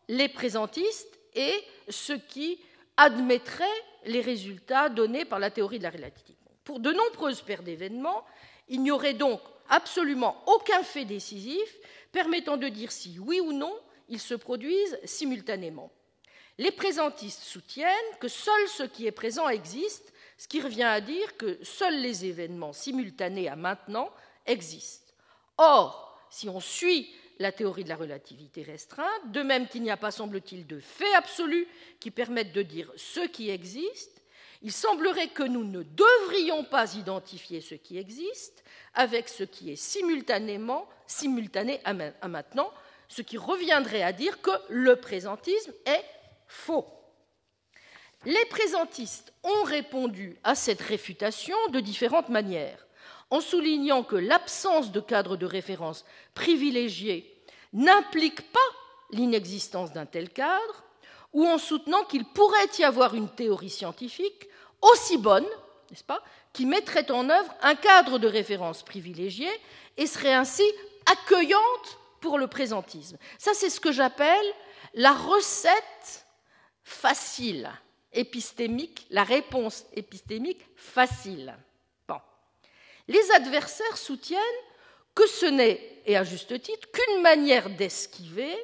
[SPEAKER 1] les présentistes et ceux qui admettraient les résultats donnés par la théorie de la relativité. Pour de nombreuses paires d'événements, il n'y aurait donc absolument aucun fait décisif permettant de dire si, oui ou non, ils se produisent simultanément. Les présentistes soutiennent que seul ce qui est présent existe, ce qui revient à dire que seuls les événements simultanés à maintenant existent. Or, si on suit la théorie de la relativité restreinte, de même qu'il n'y a pas, semble-t-il, de faits absolus qui permettent de dire ce qui existe, il semblerait que nous ne devrions pas identifier ce qui existe avec ce qui est simultané à maintenant, ce qui reviendrait à dire que le présentisme est faux. Les présentistes ont répondu à cette réfutation de différentes manières, en soulignant que l'absence de cadre de référence privilégié n'implique pas l'inexistence d'un tel cadre, ou en soutenant qu'il pourrait y avoir une théorie scientifique aussi bonne, n'est-ce pas, qui mettrait en œuvre un cadre de référence privilégié et serait ainsi accueillante pour le présentisme. Ça, c'est ce que j'appelle la recette facile épistémique, la réponse épistémique facile. Bon. Les adversaires soutiennent que ce n'est, et à juste titre, qu'une manière d'esquiver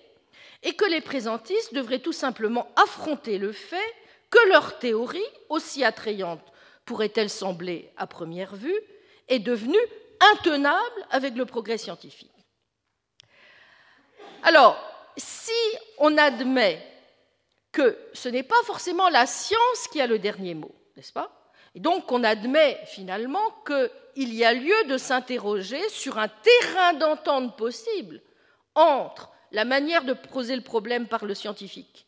[SPEAKER 1] et que les présentistes devraient tout simplement affronter le fait que leur théorie, aussi attrayante pourrait-elle sembler à première vue, est devenue intenable avec le progrès scientifique. Alors, si on admet que ce n'est pas forcément la science qui a le dernier mot, n'est-ce pas? Et donc on admet finalement qu'il y a lieu de s'interroger sur un terrain d'entente possible entre la manière de poser le problème par le scientifique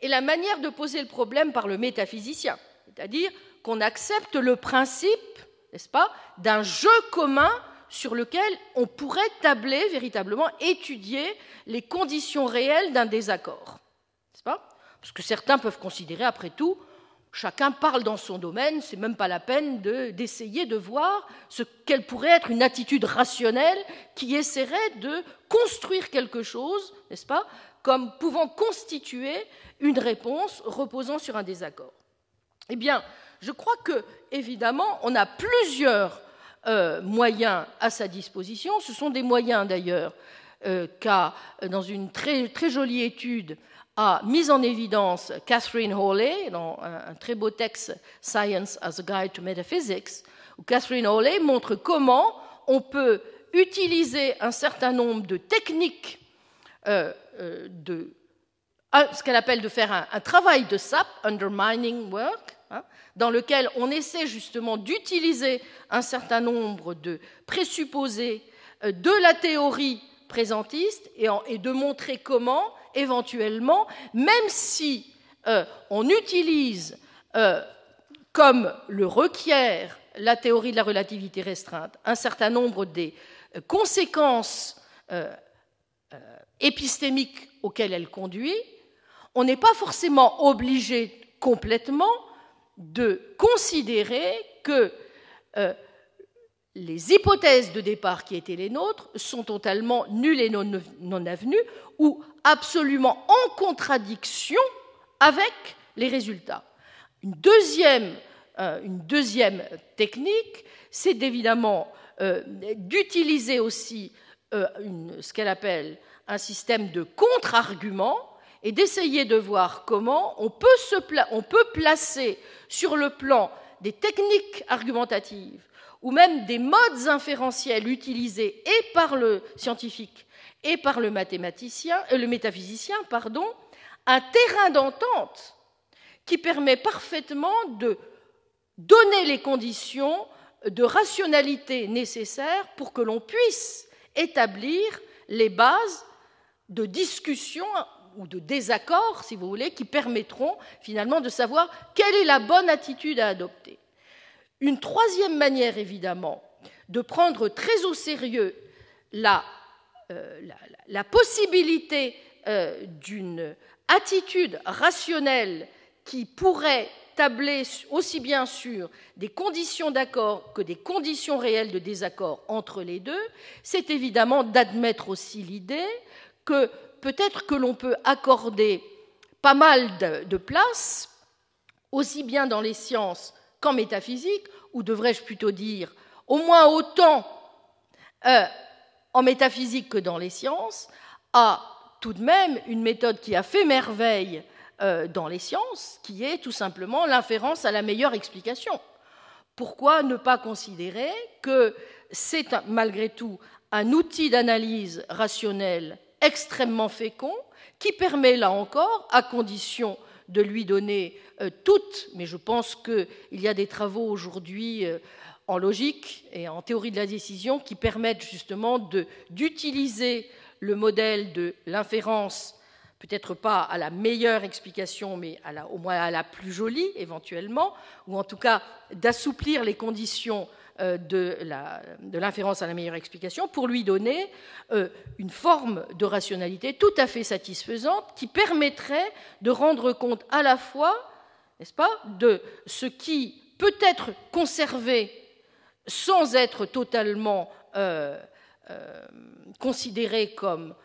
[SPEAKER 1] et la manière de poser le problème par le métaphysicien, c'est-à-dire qu'on accepte le principe, n'est-ce pas, d'un jeu commun sur lequel on pourrait tabler véritablement, étudier les conditions réelles d'un désaccord. N'est-ce pas ? Parce que certains peuvent considérer, après tout, chacun parle dans son domaine, c'est même pas la peine d'essayer de voir quelle pourrait être une attitude rationnelle qui essaierait de construire quelque chose, n'est-ce pas, comme pouvant constituer une réponse reposant sur un désaccord. Eh bien, je crois que, évidemment, on a plusieurs moyens à sa disposition. Ce sont des moyens, d'ailleurs, qu'a, dans une très, très jolie étude, a mis en évidence Catherine Hawley dans un très beau texte « Science as a Guide to Metaphysics », où Catherine Hawley montre comment on peut utiliser un certain nombre de techniques, ce qu'elle appelle de faire un travail de SAP, undermining work, dans lequel on essaie justement d'utiliser un certain nombre de présupposés de la théorie présentiste et de montrer comment, éventuellement, même si on utilise, comme le requiert la théorie de la relativité restreinte, un certain nombre des conséquences épistémiques auxquelles elle conduit, on n'est pas forcément obligé complètement de considérer que les hypothèses de départ qui étaient les nôtres sont totalement nulles et non avenues ou absolument en contradiction avec les résultats. Une deuxième technique, c'est évidemment d'utiliser aussi ce qu'elle appelle un système de contre-arguments et d'essayer de voir comment on peut placer sur le plan des techniques argumentatives ou même des modes inférentiels utilisés et par le scientifique et par le métaphysicien, un terrain d'entente qui permet parfaitement de donner les conditions de rationalité nécessaires pour que l'on puisse établir les bases de discussion ou de désaccord, si vous voulez, qui permettront finalement de savoir quelle est la bonne attitude à adopter. Une troisième manière, évidemment, de prendre très au sérieux la possibilité d'une attitude rationnelle qui pourrait tabler aussi bien sur des conditions d'accord que des conditions réelles de désaccord entre les deux, c'est évidemment d'admettre aussi l'idée que peut-être que l'on peut accorder pas mal de place, aussi bien dans les sciences qu'en métaphysique, ou devrais-je plutôt dire au moins autant en métaphysique que dans les sciences, à tout de même une méthode qui a fait merveille dans les sciences, qui est tout simplement l'inférence à la meilleure explication. Pourquoi ne pas considérer que c'est malgré tout un outil d'analyse rationnelle extrêmement fécond, qui permet, là encore, à condition de lui donner toutes, mais je pense qu'il y a des travaux aujourd'hui en logique et en théorie de la décision qui permettent justement d'utiliser le modèle de l'inférence, peut-être pas à la meilleure explication, mais au moins à la plus jolie, éventuellement, ou en tout cas d'assouplir les conditions de l'inférence à la meilleure explication pour lui donner une forme de rationalité tout à fait satisfaisante qui permettrait de rendre compte à la fois, n'est-ce pas, de ce qui peut être conservé sans être totalement considéré comme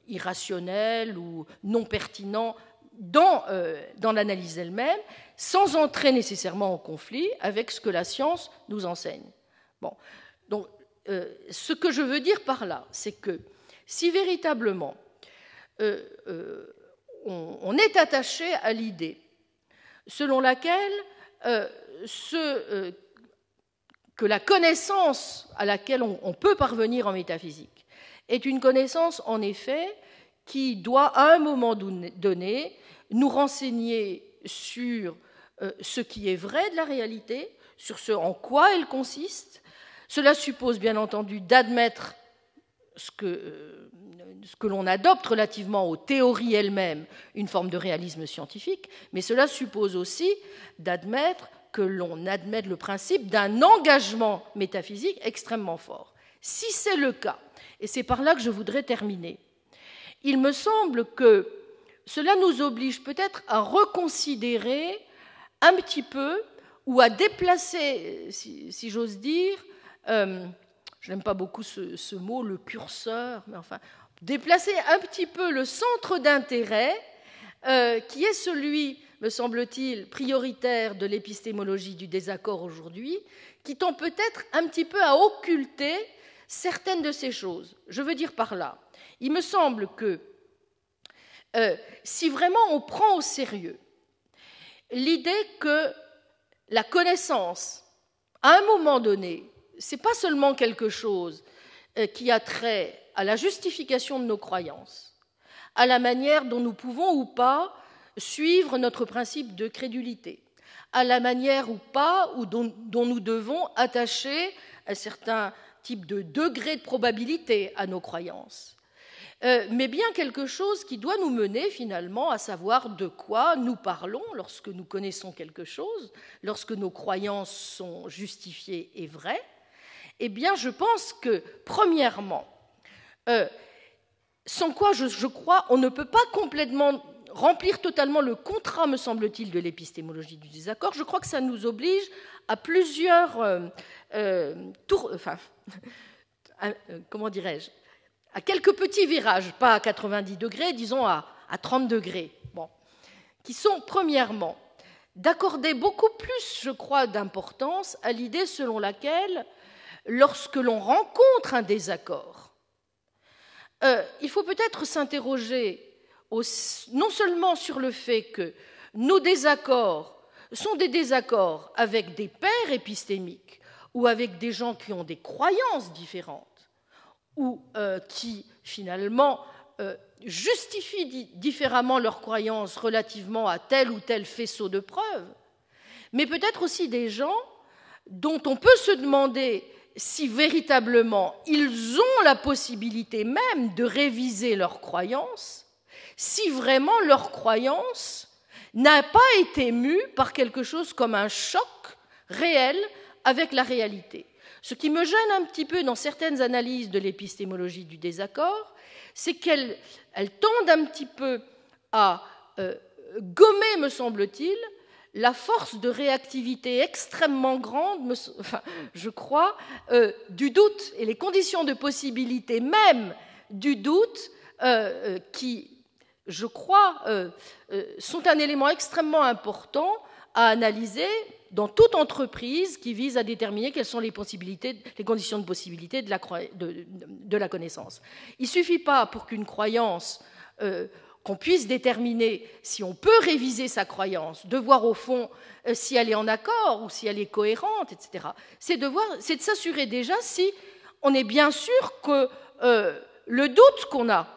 [SPEAKER 1] irrationnel ou non pertinent dans l'analyse elle-même, sans entrer nécessairement en conflit avec ce que la science nous enseigne. Bon. Donc, ce que je veux dire par là, c'est que si véritablement on est attaché à l'idée selon laquelle que la connaissance à laquelle on peut parvenir en métaphysique est une connaissance, en effet, qui doit, à un moment donné, nous renseigner sur ce qui est vrai de la réalité, sur ce en quoi elle consiste. Cela suppose, bien entendu, d'admettre ce que l'on adopte relativement aux théories elles-mêmes, une forme de réalisme scientifique, mais cela suppose aussi d'admettre que l'on admette le principe d'un engagement métaphysique extrêmement fort. Si c'est le cas, et c'est par là que je voudrais terminer, il me semble que cela nous oblige peut-être à reconsidérer un petit peu ou à déplacer, si j'ose dire, je n'aime pas beaucoup ce mot, le curseur, mais enfin, déplacer un petit peu le centre d'intérêt qui est celui, me semble-t-il, prioritaire de l'épistémologie du désaccord aujourd'hui, qui tend peut-être un petit peu à occulter certaines de ces choses. Je veux dire par là, il me semble que si vraiment on prend au sérieux l'idée que la connaissance, à un moment donné, ce n'est pas seulement quelque chose qui a trait à la justification de nos croyances, à la manière dont nous pouvons ou pas suivre notre principe de crédulité, à la manière ou pas dont nous devons attacher un certain type de degré de probabilité à nos croyances, mais bien quelque chose qui doit nous mener finalement à savoir de quoi nous parlons lorsque nous connaissons quelque chose, lorsque nos croyances sont justifiées et vraies. Eh bien, je pense que, premièrement, sans quoi, je crois, on ne peut pas complètement remplir totalement le contrat, me semble-t-il, de l'épistémologie du désaccord. Je crois que ça nous oblige à plusieurs comment dirais-je, à quelques petits virages, pas à 90 degrés, disons à 30 degrés, qui sont, premièrement, d'accorder beaucoup plus, je crois, d'importance à l'idée selon laquelle, lorsque l'on rencontre un désaccord, il faut peut-être s'interroger non seulement sur le fait que nos désaccords sont des désaccords avec des pairs épistémiques ou avec des gens qui ont des croyances différentes ou qui, finalement, justifient différemment leurs croyances relativement à tel ou tel faisceau de preuves, mais peut-être aussi des gens dont on peut se demander si véritablement ils ont la possibilité même de réviser leurs croyances, si vraiment leur croyance n'a pas été mue par quelque chose comme un choc réel avec la réalité. Ce qui me gêne un petit peu dans certaines analyses de l'épistémologie du désaccord, c'est qu'elles tendent un petit peu à gommer, me semble-t-il, la force de réactivité extrêmement grande, je crois, du doute et les conditions de possibilité même du doute qui, je crois, sont un élément extrêmement important à analyser dans toute entreprise qui vise à déterminer quelles sont les conditions de possibilité de la connaissance. Il ne suffit pas pour qu'une croyance, qu'on puisse déterminer si on peut réviser sa croyance, de voir au fond si elle est en accord ou si elle est cohérente, etc. C'est de s'assurer déjà si on est bien sûr que le doute qu'on a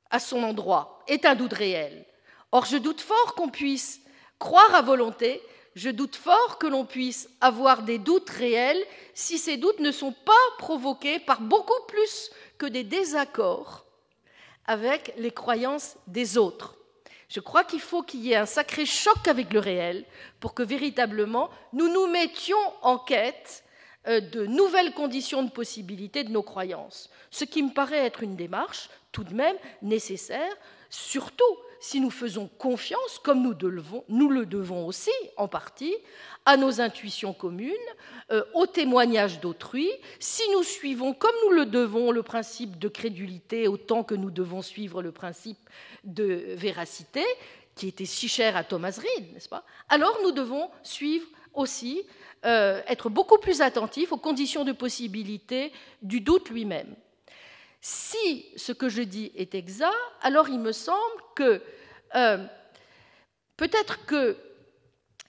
[SPEAKER 1] à son endroit est un doute réel. Or, je doute fort qu'on puisse croire à volonté, je doute fort que l'on puisse avoir des doutes réels si ces doutes ne sont pas provoqués par beaucoup plus que des désaccords avec les croyances des autres. Je crois qu'il faut qu'il y ait un sacré choc avec le réel pour que véritablement nous nous mettions en quête de nouvelles conditions de possibilité de nos croyances, ce qui me paraît être une démarche tout de même nécessaire, surtout si nous faisons confiance, comme nous le devons aussi en partie, à nos intuitions communes, aux témoignages d'autrui, si nous suivons, comme nous le devons, le principe de crédulité, autant que nous devons suivre le principe de véracité, qui était si cher à Thomas Reid, n'est-ce pas? Alors nous devons suivre aussi, être beaucoup plus attentifs aux conditions de possibilité du doute lui-même. Si ce que je dis est exact, alors il me semble que peut-être que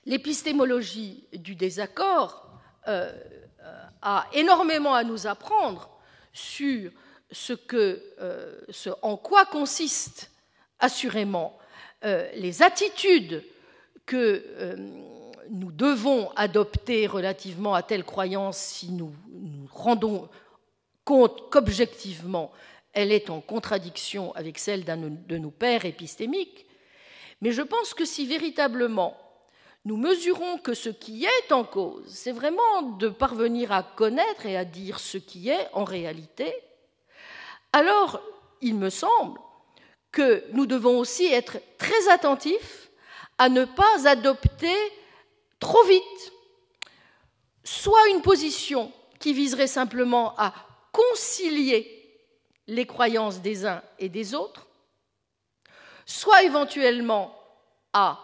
[SPEAKER 1] l'épistémologie du désaccord a énormément à nous apprendre sur ce en quoi consistent assurément les attitudes que nous devons adopter relativement à telle croyance si nous nous rendons compte qu'objectivement elle est en contradiction avec celle d'un de nos pairs épistémiques. Mais je pense que si véritablement nous mesurons que ce qui est en cause, c'est vraiment de parvenir à connaître et à dire ce qui est en réalité, alors il me semble que nous devons aussi être très attentifs à ne pas adopter trop vite soit une position qui viserait simplement à concilier les croyances des uns et des autres, soit éventuellement à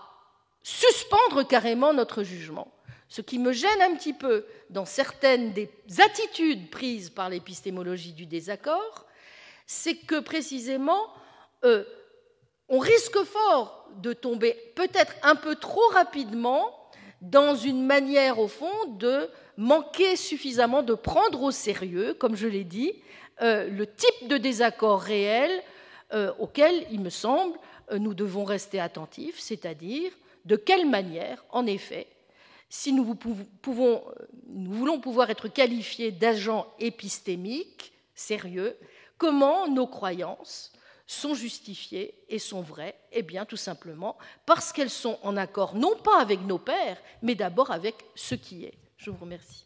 [SPEAKER 1] suspendre carrément notre jugement. Ce qui me gêne un petit peu dans certaines des attitudes prises par l'épistémologie du désaccord, c'est que précisément, on risque fort de tomber peut-être un peu trop rapidement dans une manière, au fond, de manquer suffisamment de prendre au sérieux, comme je l'ai dit, le type de désaccord réel auquel, il me semble, nous devons rester attentifs, c'est-à-dire de quelle manière, en effet, si nous voulons pouvoir être qualifiés d'agents épistémiques sérieux, comment nos croyances sont justifiées et sont vraies? Eh bien, tout simplement parce qu'elles sont en accord non pas avec nos pairs, mais d'abord avec ce qui est. Je vous remercie.